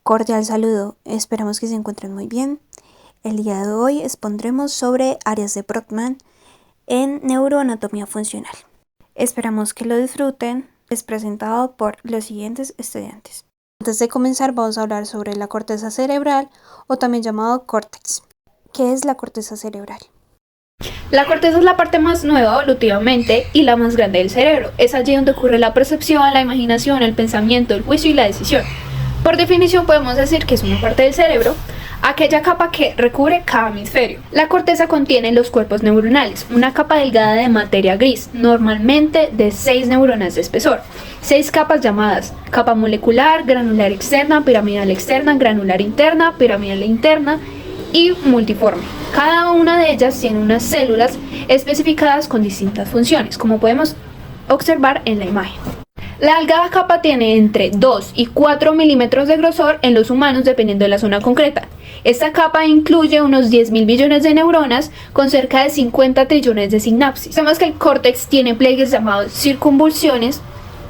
Cordial saludo, esperamos que se encuentren muy bien. El día de hoy expondremos sobre áreas de Brodmann en neuroanatomía funcional. Esperamos que lo disfruten, es presentado por los siguientes estudiantes. Antes de comenzar vamos a hablar sobre la corteza cerebral o también llamado córtex. ¿Qué es la corteza cerebral? La corteza es la parte más nueva evolutivamente y la más grande del cerebro. Es allí donde ocurre la percepción, la imaginación, el pensamiento, el juicio y la decisión. Por definición podemos decir que es una parte del cerebro, aquella capa que recubre cada hemisferio. La corteza contiene los cuerpos neuronales, una capa delgada de materia gris, normalmente de 6 neuronas de espesor. 6 capas llamadas capa molecular, granular externa, piramidal externa, granular interna, piramidal interna y multiforme. Cada una de ellas tiene unas células especificadas con distintas funciones, como podemos observar en la imagen. La delgada capa tiene entre 2 y 4 milímetros de grosor en los humanos dependiendo de la zona concreta. Esta capa incluye unos 10.000 billones de neuronas con cerca de 50 trillones de sinapsis. Sabemos que el córtex tiene pliegues llamados circunvoluciones,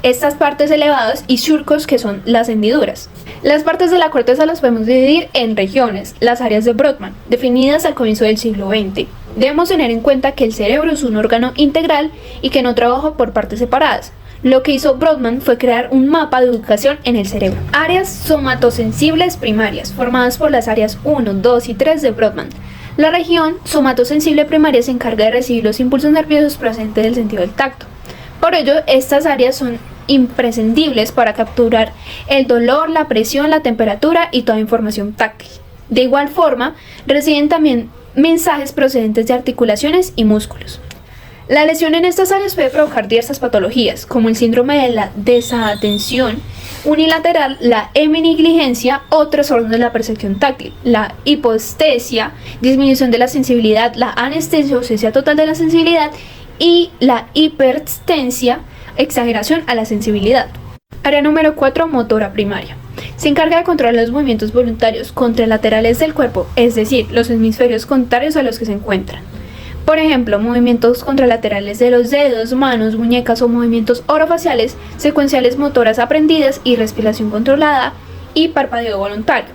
estas partes elevadas y surcos que son las hendiduras. Las partes de la corteza las podemos dividir en regiones, las áreas de Brodmann, definidas al comienzo del siglo XX. Debemos tener en cuenta que el cerebro es un órgano integral y que no trabaja por partes separadas. Lo que hizo Brodmann fue crear un mapa de ubicación en el cerebro. Áreas somatosensibles primarias, formadas por las áreas 1, 2 y 3 de Brodmann. La región somatosensible primaria se encarga de recibir los impulsos nerviosos procedentes del sentido del tacto. Por ello, estas áreas son imprescindibles para capturar el dolor, la presión, la temperatura y toda información táctil. De igual forma, reciben también mensajes procedentes de articulaciones y músculos. La lesión en estas áreas puede provocar diversas patologías, como el síndrome de la desatención unilateral, la heminegligencia o trastornos de la percepción táctil, la hipoestesia, disminución de la sensibilidad, la anestesia o ausencia total de la sensibilidad y la hiperestesia, exageración a la sensibilidad. Área número 4, motora primaria. Se encarga de controlar los movimientos voluntarios contralaterales del cuerpo, es decir, los hemisferios contrarios a los que se encuentran. Por ejemplo, movimientos contralaterales de los dedos, manos, muñecas o movimientos orofaciales, secuenciales motoras aprendidas y respiración controlada y parpadeo voluntario.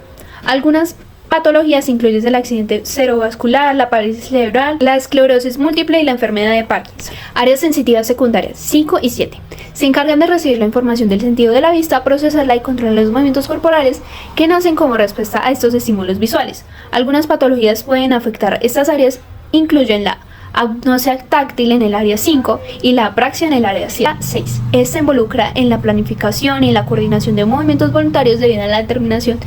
Algunas patologías incluyen el accidente cerebrovascular, la parálisis cerebral, la esclerosis múltiple y la enfermedad de Parkinson. Áreas sensitivas secundarias 5 y 7. Se encargan de recibir la información del sentido de la vista, procesarla y controlar los movimientos corporales que nacen como respuesta a estos estímulos visuales. Algunas patologías pueden afectar estas áreas, incluyen la agnosia táctil en el área 5 y la apraxia en el área 6. Esta involucra en la planificación y la coordinación de movimientos voluntarios debido a la determinación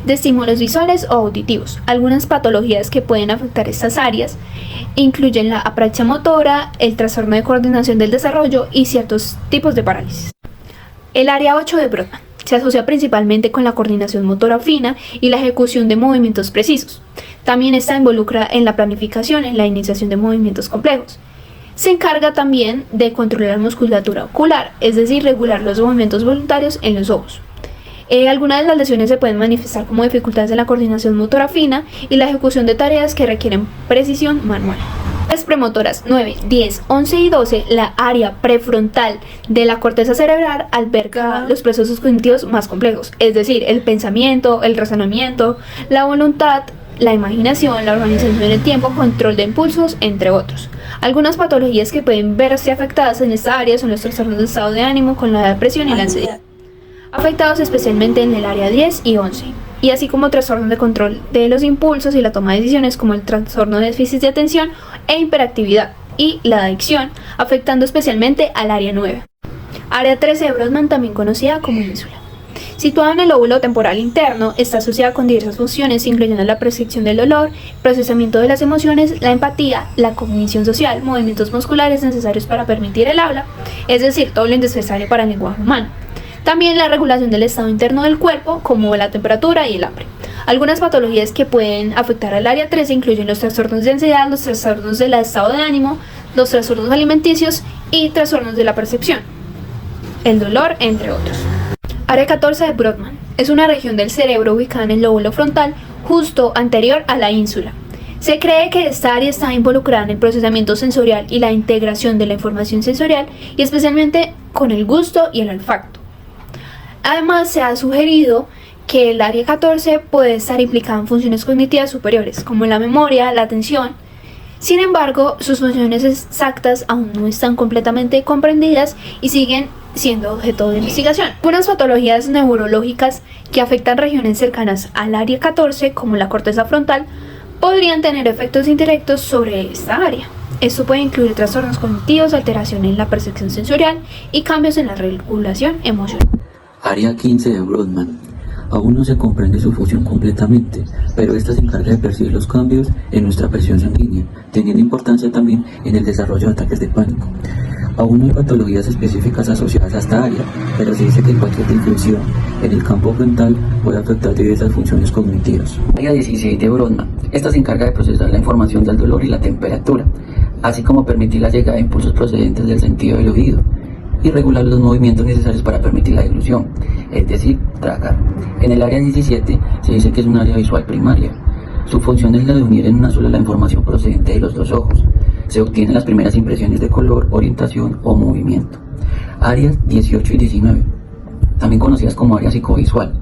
de estímulos visuales o auditivos. Algunas patologías que pueden afectar estas áreas incluyen la apraxia motora, el trastorno de coordinación del desarrollo y ciertos tipos de parálisis. El área 8 de Brodmann se asocia principalmente con la coordinación motora fina y la ejecución de movimientos precisos. También está involucrada en la planificación y la iniciación de movimientos complejos. Se encarga también de controlar la musculatura ocular, es decir, regular los movimientos voluntarios en los ojos. Algunas de las lesiones se pueden manifestar como dificultades en la coordinación motora fina y la ejecución de tareas que requieren precisión manual. Las premotoras 9, 10, 11 y 12, la área prefrontal de la corteza cerebral alberga los procesos cognitivos más complejos, es decir, el pensamiento, el razonamiento, la voluntad, la imaginación, la organización del tiempo, control de impulsos, entre otros. Algunas patologías que pueden verse afectadas en esta área son los trastornos de estado de ánimo con la depresión y la ansiedad, afectados especialmente en el área 10 y 11, y así como trastornos de control de los impulsos y la toma de decisiones como el trastorno de déficit de atención e hiperactividad y la adicción, afectando especialmente al área 9. Área 13 de Brodmann, también conocida como ínsula. Situada en el lóbulo temporal interno, está asociada con diversas funciones, incluyendo la percepción del dolor, procesamiento de las emociones, la empatía, la cognición social, movimientos musculares necesarios para permitir el habla, es decir, todo lo indispensable para el lenguaje humano. También la regulación del estado interno del cuerpo, como la temperatura y el hambre. Algunas patologías que pueden afectar al área 13 incluyen los trastornos de ansiedad, los trastornos del estado de ánimo, los trastornos alimenticios y trastornos de la percepción, el dolor, entre otros. Área 14 de Brodmann es una región del cerebro ubicada en el lóbulo frontal, justo anterior a la ínsula. Se cree que esta área está involucrada en el procesamiento sensorial y la integración de la información sensorial, y especialmente con el gusto y el olfato. Además, se ha sugerido que el área 14 puede estar implicada en funciones cognitivas superiores, como la memoria, la atención. Sin embargo, sus funciones exactas aún no están completamente comprendidas y siguen siendo objeto de investigación. Algunas patologías neurológicas que afectan regiones cercanas al área 14, como la corteza frontal, podrían tener efectos indirectos sobre esta área. Esto puede incluir trastornos cognitivos, alteraciones en la percepción sensorial y cambios en la regulación emocional. Área 15 de Brodmann. Aún no se comprende su función completamente, pero esta se encarga de percibir los cambios en nuestra presión sanguínea, teniendo importancia también en el desarrollo de ataques de pánico. Aún no hay patologías específicas asociadas a esta área, pero se dice que cualquier disfunción en el campo frontal puede afectar diversas funciones cognitivas. Área 16 de Brodmann. Esta se encarga de procesar la información del dolor y la temperatura, así como permitir la llegada de impulsos procedentes del sentido del oído y regular los movimientos necesarios para permitir la deglución, es decir, tragar. En el área 17 se dice que es un área visual primaria. Su función es la de unir en una sola la información procedente de los dos ojos. Se obtienen las primeras impresiones de color, orientación o movimiento. Áreas 18 y 19, también conocidas como área psicovisual,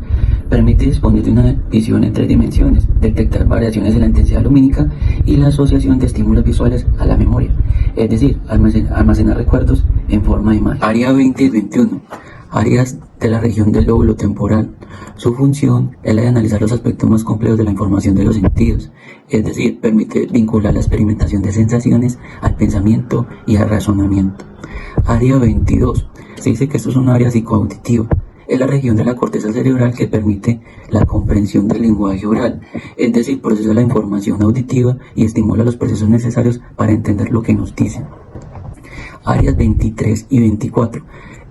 permite disponer de una visión en 3 dimensiones, detectar variaciones en la intensidad lumínica y la asociación de estímulos visuales a la memoria, es decir, almacenar recuerdos en forma de imagen. Área 20 y 21, áreas de la región del lóbulo temporal. Su función es la de analizar los aspectos más complejos de la información de los sentidos, es decir, permite vincular la experimentación de sensaciones al pensamiento y al razonamiento. Área 22, se dice que esto es un área psicoauditiva. Es la región de la corteza cerebral que permite la comprensión del lenguaje oral, es decir, procesa la información auditiva y estimula los procesos necesarios para entender lo que nos dicen. Áreas 23 y 24.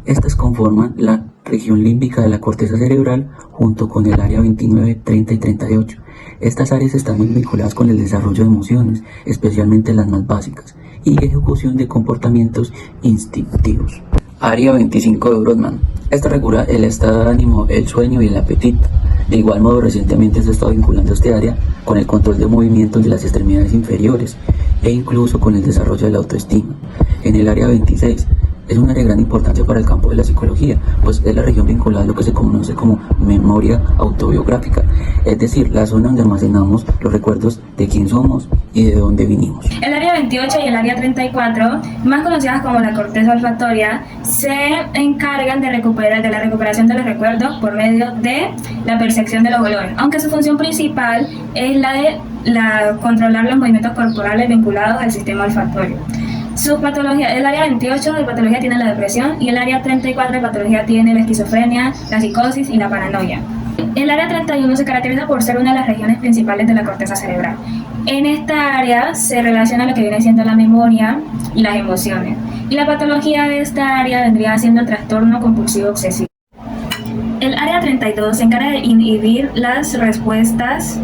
Estas conforman la región límbica de la corteza cerebral junto con el área 29, 30 y 38. Estas áreas están muy vinculadas con el desarrollo de emociones, especialmente las más básicas, y ejecución de comportamientos instintivos. Área 25 de Brodmann. Esta regula el estado de ánimo, el sueño y el apetito. De igual modo, recientemente se ha estado vinculando este área con el control de movimientos de las extremidades inferiores e incluso con el desarrollo de la autoestima. En el área 26 es un área de gran importancia para el campo de la psicología, pues es la región vinculada a lo que se conoce como memoria autobiográfica, es decir, la zona donde almacenamos los recuerdos de quién somos y de dónde vinimos. El área 28 y el área 34, más conocidas como la corteza olfatoria, se encargan de la recuperación de los recuerdos por medio de la percepción de los olores, aunque su función principal es la de controlar los movimientos corporales vinculados al sistema olfatorio. Su patología, el área 28 de patología tiene la depresión y el área 34 de patología tiene la esquizofrenia, la psicosis y la paranoia. El área 31 se caracteriza por ser una de las regiones principales de la corteza cerebral. En esta área se relaciona lo que viene siendo la memoria y las emociones. Y la patología de esta área vendría siendo el trastorno compulsivo obsesivo. El área 32 se encarga de inhibir las respuestas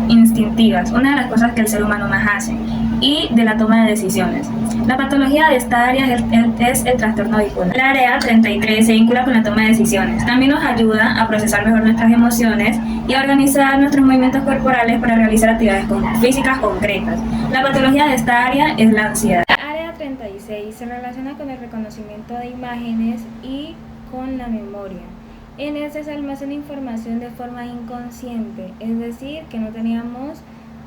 instintivas, una de las cosas que el ser humano más hace, y de la toma de decisiones. La patología de esta área es el trastorno bipolar. El área 33 se vincula con la toma de decisiones. También nos ayuda a procesar mejor nuestras emociones y a organizar nuestros movimientos corporales para realizar actividades físicas concretas. La patología de esta área es la ansiedad. El área 36 se relaciona con el reconocimiento de imágenes y con la memoria. En este se almacena información de forma inconsciente, es decir, que no teníamos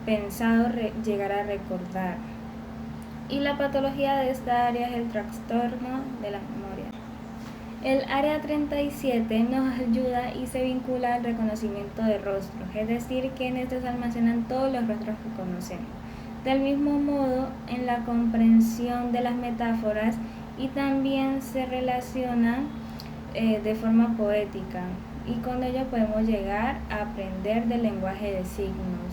pensado llegar a recordar. Y la patología de esta área es el trastorno de la memoria. El área 37 nos ayuda y se vincula al reconocimiento de rostros, es decir, que en este se almacenan todos los rostros que conocemos. Del mismo modo, en la comprensión de las metáforas y también se relacionan de forma poética, y con ello podemos llegar a aprender del lenguaje de signos.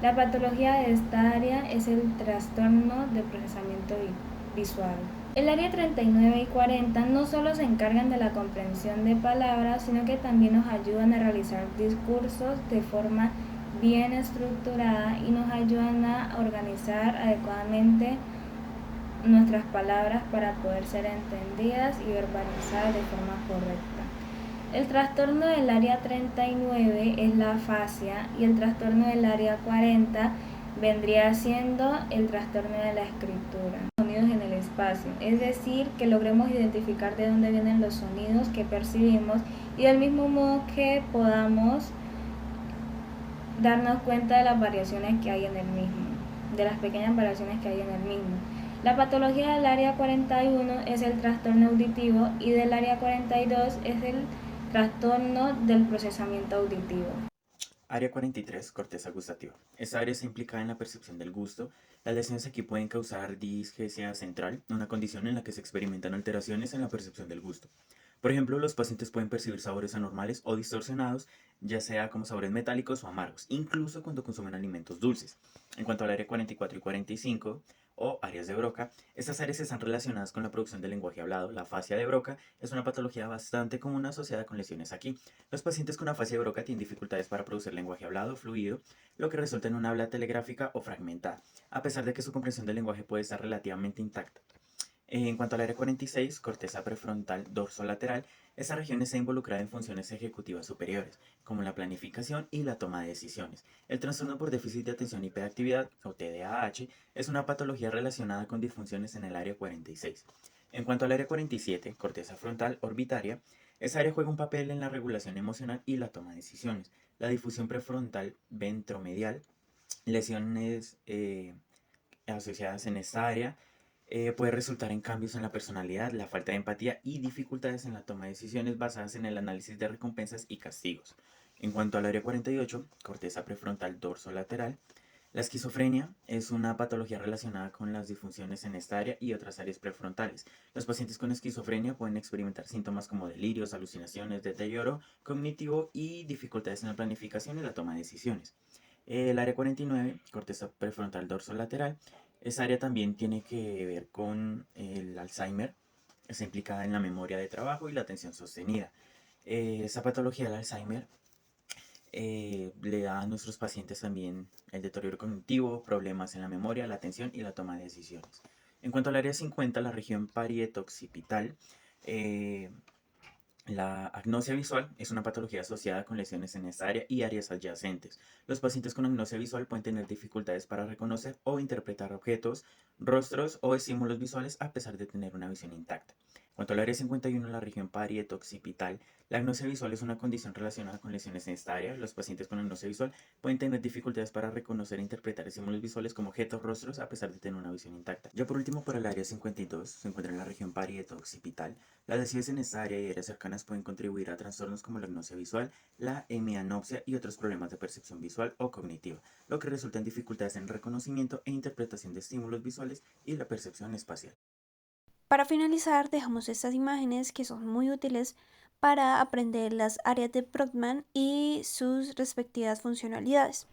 La patología de esta área es el trastorno de procesamiento visual. El área 39 y 40 no solo se encargan de la comprensión de palabras, sino que también nos ayudan a realizar discursos de forma bien estructurada y nos ayudan a organizar adecuadamente nuestras palabras para poder ser entendidas y verbalizadas de forma correcta. El trastorno del área 39 es la afasia y el trastorno del área 40 vendría siendo el trastorno de la escritura. Sonidos en el espacio, es decir, que logremos identificar de dónde vienen los sonidos que percibimos y del mismo modo que podamos darnos cuenta de las variaciones que hay en el mismo, de las pequeñas variaciones que hay en el mismo. La patología del área 41 es el trastorno auditivo y del área 42 es el trastorno del procesamiento auditivo. Área 43, corteza gustativa. Esta área se implica en la percepción del gusto. Las lesiones aquí pueden causar disgesia central, una condición en la que se experimentan alteraciones en la percepción del gusto. Por ejemplo, los pacientes pueden percibir sabores anormales o distorsionados, ya sea como sabores metálicos o amargos, incluso cuando consumen alimentos dulces. En cuanto al área 44 y 45, o áreas de Broca, estas áreas están relacionadas con la producción del lenguaje hablado. La afasia de Broca es una patología bastante común asociada con lesiones aquí. Los pacientes con afasia de Broca tienen dificultades para producir lenguaje hablado fluido, lo que resulta en una habla telegráfica o fragmentada, a pesar de que su comprensión del lenguaje puede estar relativamente intacta. En cuanto al área 46, corteza prefrontal dorsolateral, esta región está involucrada en funciones ejecutivas superiores, como la planificación y la toma de decisiones. El trastorno por déficit de atención y hiperactividad, o TDAH, es una patología relacionada con disfunciones en el área 46. En cuanto al área 47, corteza frontal orbitaria, esa área juega un papel en la regulación emocional y la toma de decisiones. La difusión prefrontal ventromedial, lesiones asociadas en esta área, puede resultar en cambios en la personalidad, la falta de empatía y dificultades en la toma de decisiones basadas en el análisis de recompensas y castigos. En cuanto al área 48, corteza prefrontal dorsolateral, la esquizofrenia es una patología relacionada con las disfunciones en esta área y otras áreas prefrontales. Los pacientes con esquizofrenia pueden experimentar síntomas como delirios, alucinaciones, deterioro cognitivo y dificultades en la planificación y la toma de decisiones. El área 49, corteza prefrontal dorsolateral, esa área también tiene que ver con el Alzheimer, está implicada en la memoria de trabajo y la atención sostenida. Esa patología del Alzheimer le da a nuestros pacientes también el deterioro cognitivo, problemas en la memoria, la atención y la toma de decisiones. En cuanto al área 50, la región parieto-occipital, la agnosia visual es una patología asociada con lesiones en esta área y áreas adyacentes. Los pacientes con agnosia visual pueden tener dificultades para reconocer o interpretar objetos, rostros o estímulos visuales a pesar de tener una visión intacta. En cuanto al área 51, la región parieto-occipital, la agnosia visual es una condición relacionada con lesiones en esta área. Los pacientes con agnosia visual pueden tener dificultades para reconocer e interpretar estímulos visuales como objetos, rostros, a pesar de tener una visión intacta. Ya por último, para el área 52, se encuentra en la región parieto-occipital. Las lesiones en esta área y áreas cercanas pueden contribuir a trastornos como la agnosia visual, la hemianopsia y otros problemas de percepción visual o cognitiva, lo que resulta en dificultades en el reconocimiento e interpretación de estímulos visuales y la percepción espacial. Para finalizar, dejamos estas imágenes que son muy útiles para aprender las áreas de Brodmann y sus respectivas funcionalidades.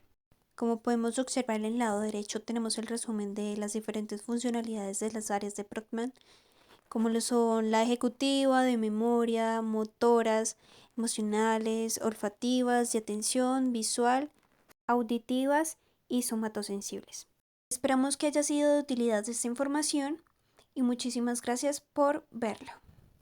Como podemos observar en el lado derecho tenemos el resumen de las diferentes funcionalidades de las áreas de Brodmann, como lo son la ejecutiva, de memoria, motoras, emocionales, olfativas, de atención, visual, auditivas y somatosensibles. Esperamos que haya sido de utilidad esta información y muchísimas gracias por verlo.